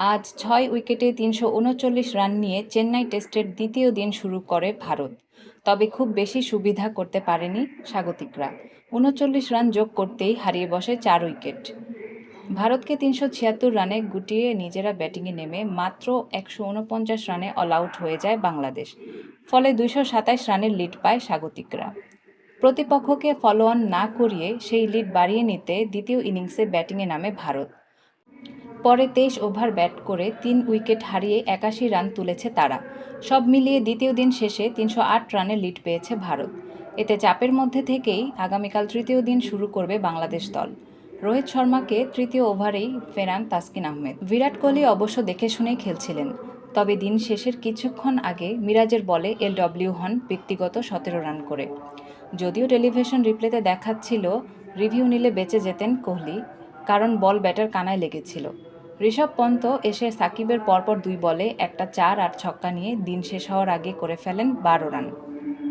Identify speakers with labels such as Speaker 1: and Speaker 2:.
Speaker 1: আজ ৬ উইকেটে ৩৩৯ রান নিয়ে চেন্নাই টেস্টের দ্বিতীয় দিন শুরু করে ভারত। তবে খুব বেশি সুবিধা করতে পারেনি স্বাগতিকরা। ৩৯ রান যোগ করতেই হারিয়ে বসে ৪ উইকেট। ভারতকে ৩৭৬ রানে গুটিয়ে নিজেরা ব্যাটিংয়ে নেমে মাত্র ১৪৯ রানে অল আউট হয়ে যায় বাংলাদেশ। ফলে ২২৭ রানের লিড পায় স্বাগতিকরা। প্রতিপক্ষকে ফলো অন না করিয়ে সেই লিড বাড়িয়ে নিতে দ্বিতীয় ইনিংসে ব্যাটিংয়ে নামে ভারত। পরে ২৩ ওভার ব্যাট করে ৩ উইকেট হারিয়ে ৮১ রান তুলেছে তারা। সব মিলিয়ে দ্বিতীয় দিন শেষে ৩০৮ রানে লিড পেয়েছে ভারত। এতে চাপের মধ্যে থেকেই আগামীকাল তৃতীয় দিন শুরু করবে বাংলাদেশ দল। রোহিত শর্মাকে তৃতীয় ওভারেই ফেরান তাসকিন আহমেদ। বিরাট কোহলি অবশ্য দেখে শুনেই খেলছিলেন। তবে দিন শেষের কিছুক্ষণ আগে মিরাজের বলে এলডব্লিউ হন ব্যক্তিগত ১৭ রান করে। যদিও টেলিভিশন রিপ্লেতে দেখাচ্ছিল রিভিউ নিলে বেঁচে যেতেন কোহলি, কারণ বল ব্যাটার কানায় লেগেছিল। ঋষভ পন্ত এসে সাকিবের পরপর ২ বলে একটা ৪ আর ছক্কা নিয়ে দিন শেষ হওয়ার আগে করে ফেলেন ১২ রান।